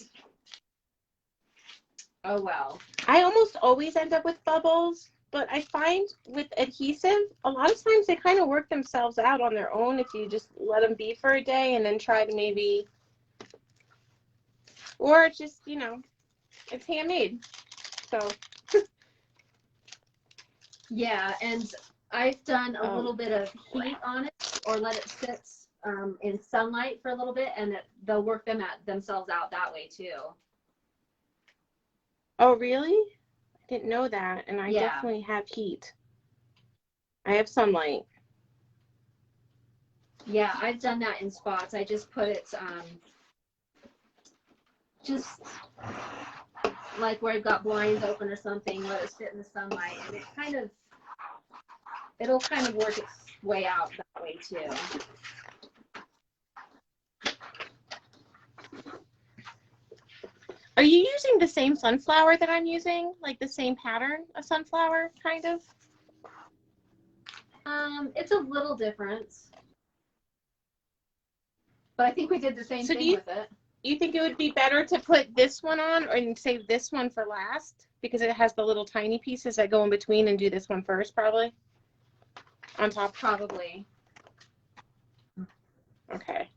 oh well. I almost always end up with bubbles, but I find with adhesive, a lot of times they kind of work themselves out on their own if you just let them be for a day and then try to maybe, or it's just, you know, it's handmade. So. Yeah, and I've done a little bit of heat on it or let it sit in sunlight for a little bit, and they'll work themselves out that way too. Oh, really? I didn't know that, and I definitely have heat. I have sunlight. Yeah, I've done that in spots. I just put it just like where I've got blinds open or something, let it sit in the sunlight, and it'll kind of work its way out that way too. Are you using the same sunflower that I'm using? Like the same pattern of sunflower, kind of? It's a little different. But I think we did the same thing with it. you think it would be better to put this one on and save this one for last? Because it has the little tiny pieces that go in between, and do this one first, probably? On top? Probably. Okay.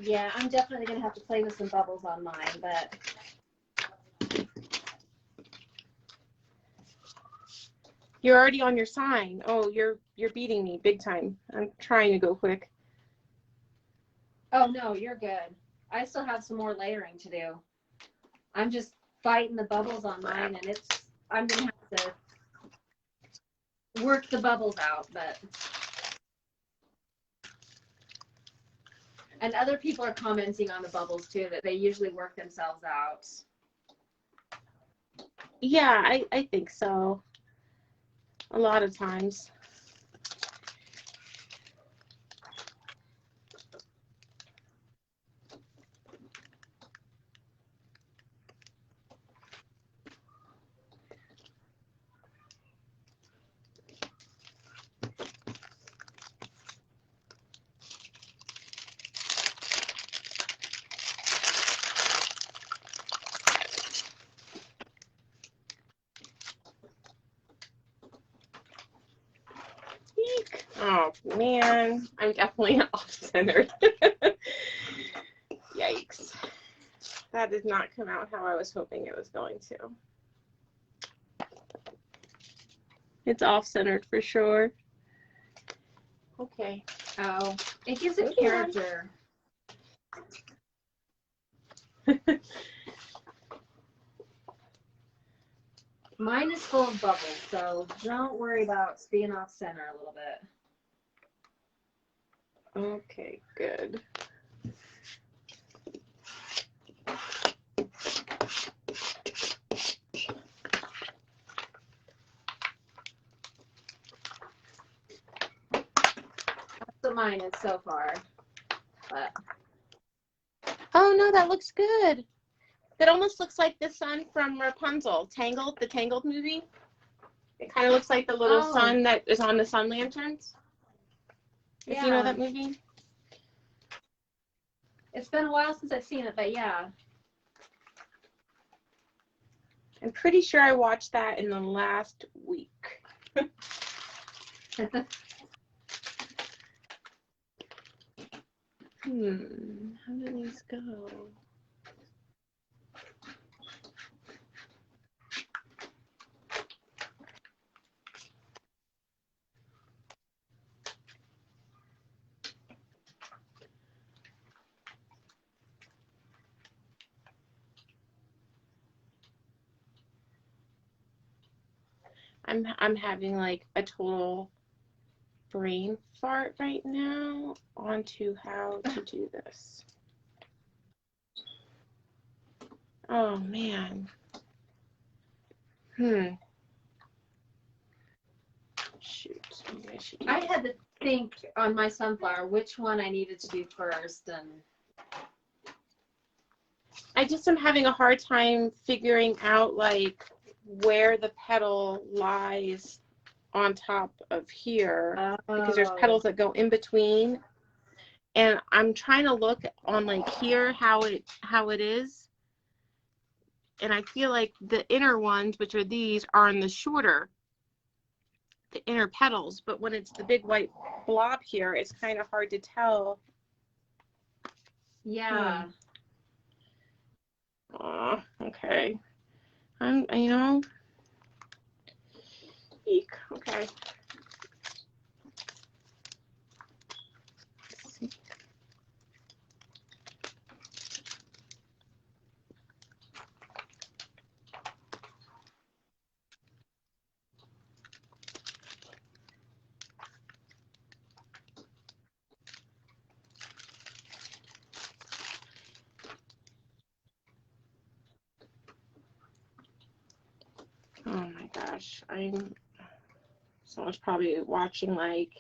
Yeah, I'm definitely gonna have to play with some bubbles on mine, but You're already on your sign. Oh, you're beating me big time. I'm trying to go quick. oh no, you're good. I still have some more layering to do. I'm just fighting the bubbles on mine, and I'm gonna have to work the bubbles out, but. And other people are commenting on the bubbles too, that they usually work themselves out. Yeah, I think so. A lot of times. Eek. Oh man, I'm definitely off-centered. Yikes. That did not come out how I was hoping it was going to. It's off-centered for sure. Okay. Oh, it gives it character. Mine is full of bubbles, so don't worry about being off center a little bit. Okay, good. That's what mine is so far. But Oh no, that looks good. That almost looks like the sun from Rapunzel, Tangled, the Tangled movie. It kind of looks like the little sun that is on the sun lanterns. If you know that movie. It's been a while since I've seen it, but yeah. I'm pretty sure I watched that in the last week. How do these go? I'm having like a total brain fart right now onto how to do this. Oh man. Shoot. I had to think on my sunflower which one I needed to do first, and I just am having a hard time figuring out like where the petal lies on top of here, because there's petals that go in between, and I'm trying to look on like here how it is, and I feel like the inner ones, which are these, are in the shorter, the inner petals, but when it's the big white blob here, it's kind of hard to tell. Yeah. Oh, okay. You know, eek. Okay. Let's see. gosh, someone's probably watching, like,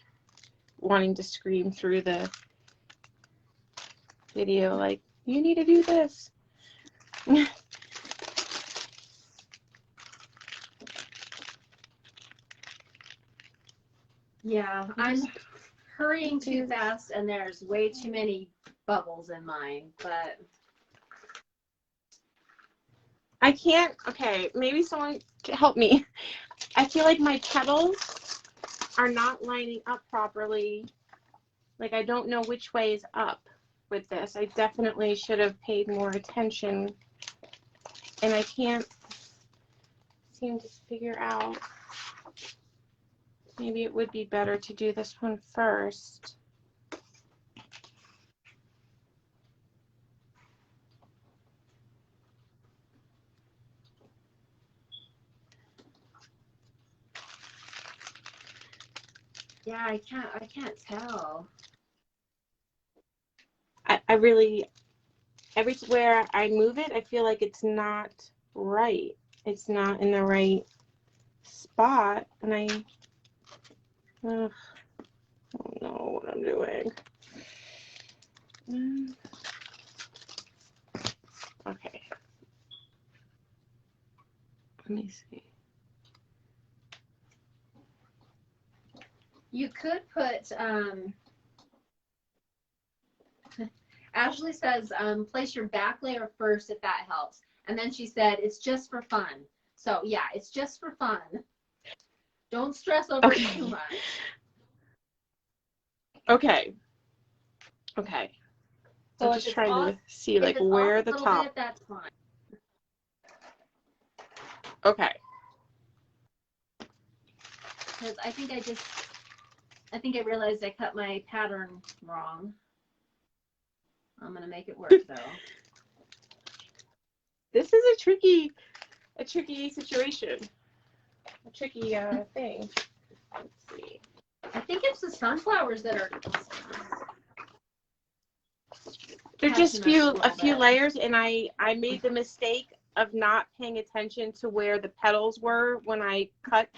wanting to scream through the video, like, you need to do this. Yeah, I'm hurrying too fast and there's way too many bubbles in mine, but I can't, okay, maybe someone can help me. I feel like my petals are not lining up properly. Like, I don't know which way is up with this. I definitely should have paid more attention, and I can't seem to figure out. Maybe it would be better to do this one first. yeah, I can't tell. I really, everywhere I move it, I feel like it's not right. It's not in the right spot, and I don't know what I'm doing. Okay. Let me see. You could put, Ashley says, place your back layer first if that helps. And then she said, it's just for fun. So yeah, it's just for fun. Don't stress over it too much. Okay. Okay. So I'm just trying to see, like, where the top. Bit, that's fine. Okay. Because I think I realized I cut my pattern wrong. I'm gonna make it work though. This is a tricky situation. A tricky thing. Let's see. I think it's the sunflowers that are. They're just a few layers, and I made the mistake of not paying attention to where the petals were when I cut.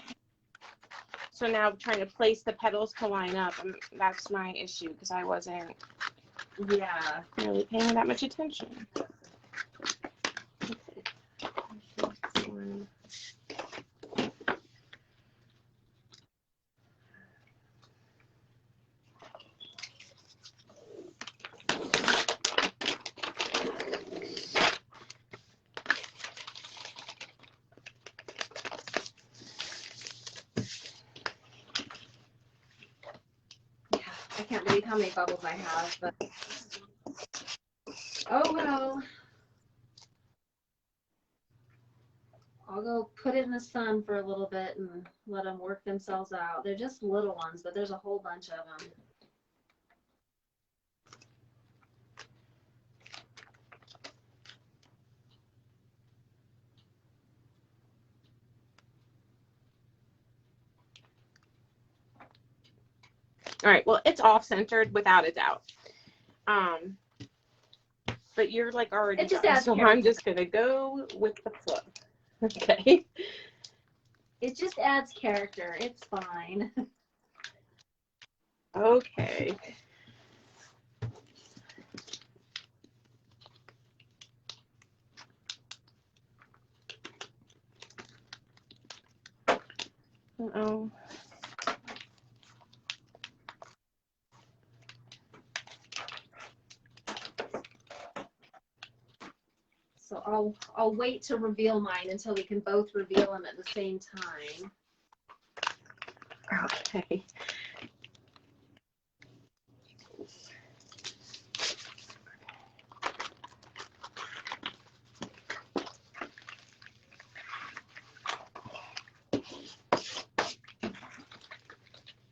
So now I'm trying to place the petals to line up, and that's my issue because I wasn't really paying that much attention. I can't believe how many bubbles I have, but oh well. I'll go put it in the sun for a little bit and let them work themselves out. They're just little ones, but there's a whole bunch of them. All right, well, it's off-centered without a doubt. But you're, like, already done, so I'm just going to go with the flow. Okay. It just adds character. It's fine. Okay. Uh-oh. So I'll wait to reveal mine until we can both reveal them at the same time. Okay.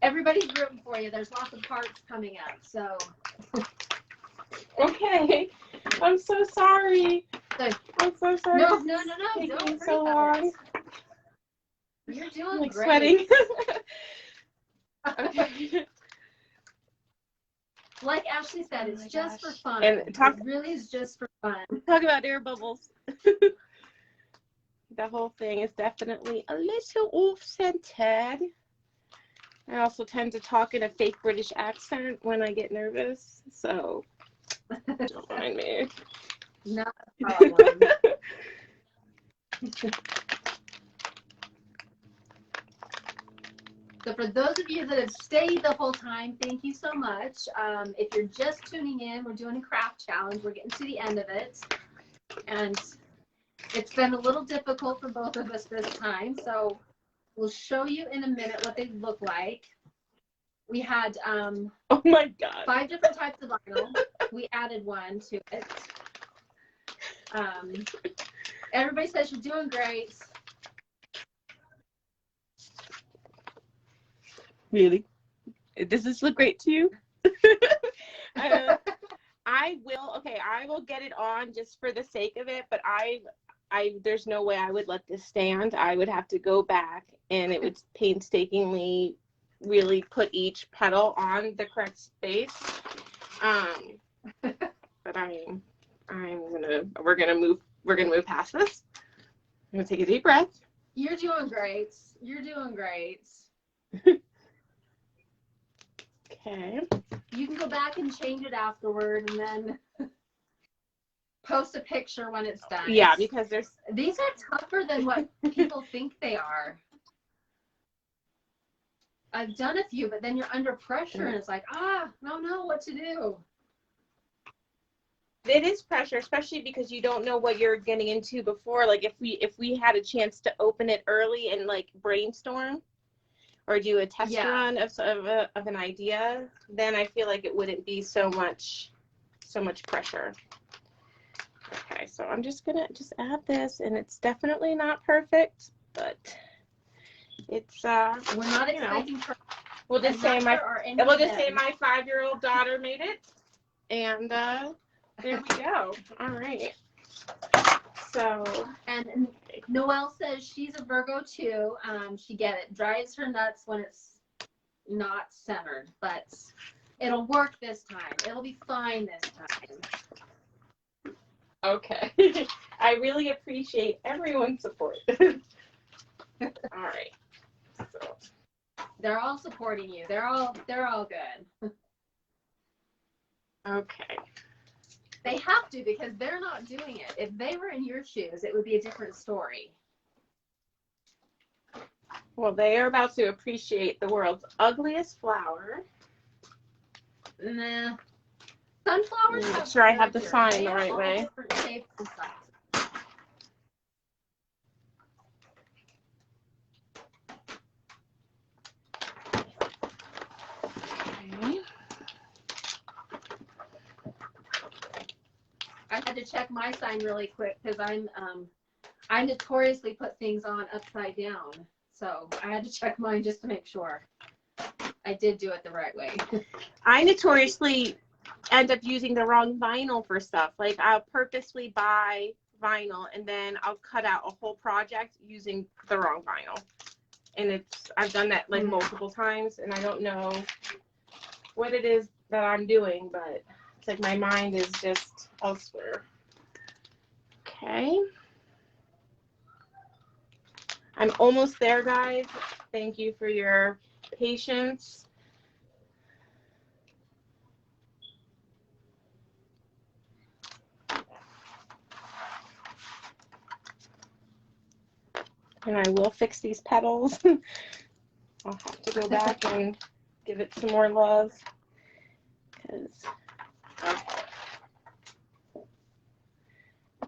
Everybody's rooting for you. There's lots of parts coming up, so. Okay. I'm so sorry. I'm so sorry. No. Taking Don't so long. You're doing like great. Sweating. Okay. Like Ashley said, it's just for fun. And It really is just for fun. Talk about air bubbles. the whole thing is definitely a little off-centered. I also tend to talk in a fake British accent when I get nervous, so don't mind me. Not a problem. So for those of you that have stayed the whole time, thank you so much. If you're just tuning in, we're doing a craft challenge. We're getting to the end of it. And it's been a little difficult for both of us this time. So we'll show you in a minute what they look like. We had Oh my God. 5 different types of vinyl. We added one to it. Everybody says you're doing great. Really? Does this look great to you? I will get it on just for the sake of it, but there's no way I would let this stand. I would have to go back and it would painstakingly really put each petal on the correct space. But we're gonna move past this. I'm gonna take a deep breath. You're doing great. You're doing great. Okay. You can go back and change it afterward and then post a picture when it's done. Yeah, because these are tougher than what people think they are. I've done a few, but then you're under pressure and it's like, I don't know what to do. It is pressure, especially because you don't know what you're getting into before. Like if we had a chance to open it early and like brainstorm or do a test run of an idea, then I feel like it wouldn't be so much pressure. Okay, so I'm just gonna add this, and it's definitely not perfect, but it's we're not expecting we'll just say my 5-year-old daughter made it, and there we go. All right. So, and Noelle says she's a Virgo too. She drives her nuts when it's not centered, but it'll work this time. It'll be fine this time. Okay. I really appreciate everyone's support. All right. So. They're all supporting you. They're all good. Okay. They have to, because they're not doing it. If they were in your shoes, it would be a different story. Well, they are about to appreciate the world's ugliest flower. Nah. Sunflowers Make sure I have the sign the right way. Different shapes and sizes. Okay. I had to check my sign really quick because I notoriously put things on upside down. So I had to check mine just to make sure I did do it the right way. I notoriously end up using the wrong vinyl for stuff. Like I'll purposely buy vinyl and then I'll cut out a whole project using the wrong vinyl. And I've done that like multiple times, and I don't know what it is that I'm doing, but it's like my mind is just elsewhere. Okay. I'm almost there, guys. Thank you for your patience. And I will fix these petals. I'll have to go back and give it some more love.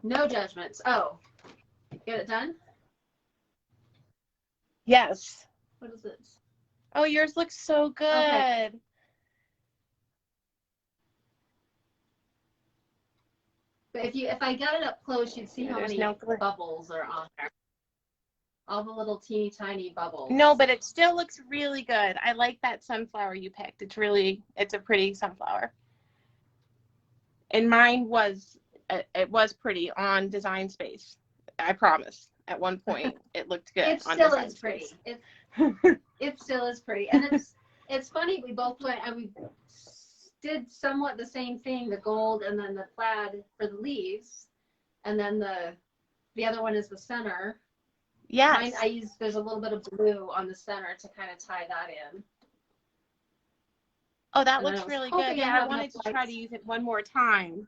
No judgments. Oh, get it done? Yes. What is it? Oh, yours looks so good. Okay. But if I got it up close, you'd see how many bubbles are on there. All the little teeny tiny bubbles. No, but it still looks really good. I like that sunflower you picked. It's a pretty sunflower. And mine it was pretty on Design Space. I promise. At one point, it looked good. It still is pretty. It still is pretty, and it's funny. We both went and we did somewhat the same thing: the gold and then the plaid for the leaves, and then the other one is the center. Yes. There's a little bit of blue on the center to kind of tie that in. Oh, that And then looks really hoping good. Yeah, I have wanted enough to try to lights. use it one more time.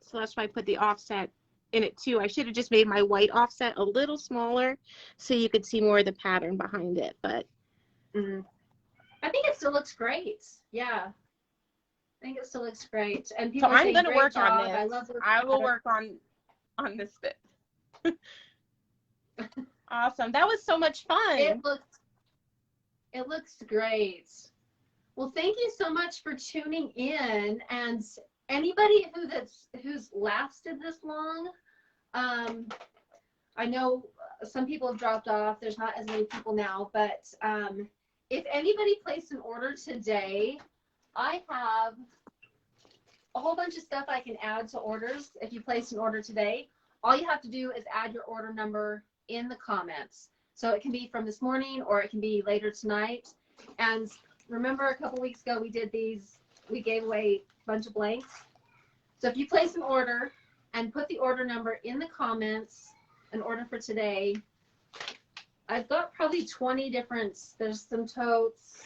So that's why I put the offset in it too. I should have just made my white offset a little smaller so you could see more of the pattern behind it, but I think it still looks great. Yeah. I think it still looks great. And so people are I'm saying, going to great work job. on this. I love this I will pattern. work on this bit. Awesome. That was so much fun. It looks great. Well, thank you so much for tuning in. And anybody who's lasted this long, I know some people have dropped off. There's not as many people now, but if anybody placed an order today, I have a whole bunch of stuff I can add to orders. If you place an order today, all you have to do is add your order number in the comments. So it can be from this morning or it can be later tonight. And remember a couple weeks ago we did these, we gave away a bunch of blanks. So if you place an order and put the order number in the comments, an order for today, I've got probably 20 different, there's some totes,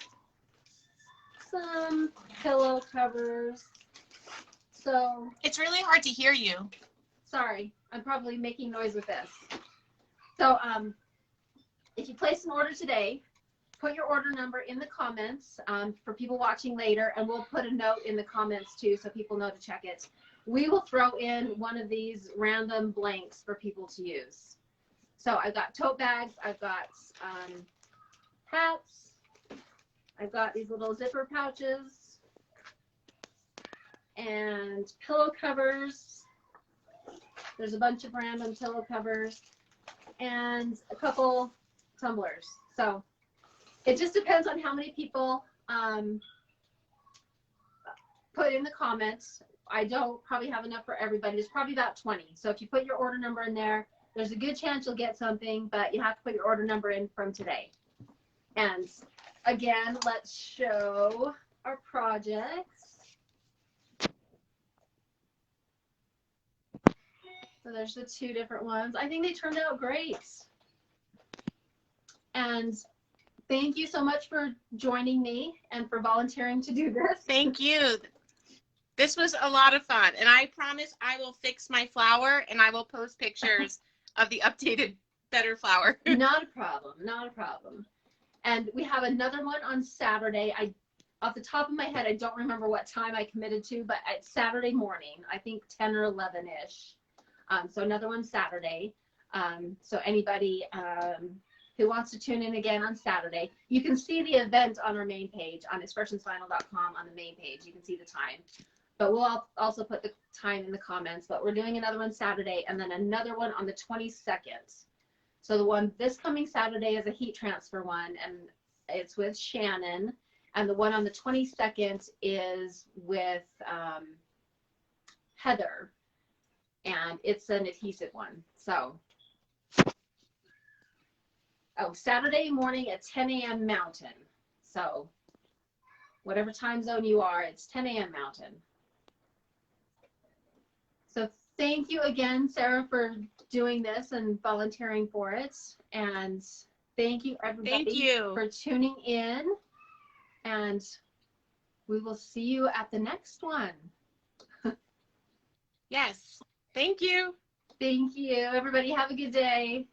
some pillow covers. So it's really hard to hear you. sorry, I'm probably making noise with this. So if you place an order today, put your order number in the comments for people watching later, and we'll put a note in the comments too so people know to check it. We will throw in one of these random blanks for people to use. So I've got tote bags, I've got hats, I've got these little zipper pouches, and pillow covers. There's a bunch of random pillow covers and a couple tumblers. So it just depends on how many people put in the comments. I don't probably have enough for everybody. There's probably about 20. So if you put your order number in there, there's a good chance you'll get something, but you have to put your order number in from today. And again, let's show our projects. So there's the two different ones. I think they turned out great. And thank you so much for joining me and for volunteering to do this. Thank you. This was a lot of fun, and I promise I will fix my flower and I will post pictures of the updated, better flower. Not a problem, not a problem. And we have another one on Saturday. Off the top of my head, I don't remember what time I committed to, but it's Saturday morning, I think 10 or 11-ish. So another one Saturday. So anybody who wants to tune in again on Saturday, you can see the event on our main page on expressionsvinyl.com on the main page. You can see the time. But we'll also put the time in the comments. But we're doing another one Saturday and then another one on the 22nd. So the one this coming Saturday is a heat transfer one, and it's with Shannon. And the one on the 22nd is with Heather. And it's an adhesive one. So, Saturday morning at 10 a.m. Mountain. So whatever time zone you are, it's 10 a.m. Mountain. So thank you again, Sarah, for doing this and volunteering for it. And thank you, everybody, for tuning in. And we will see you at the next one. Yes. Thank you. Thank you. Everybody have a good day.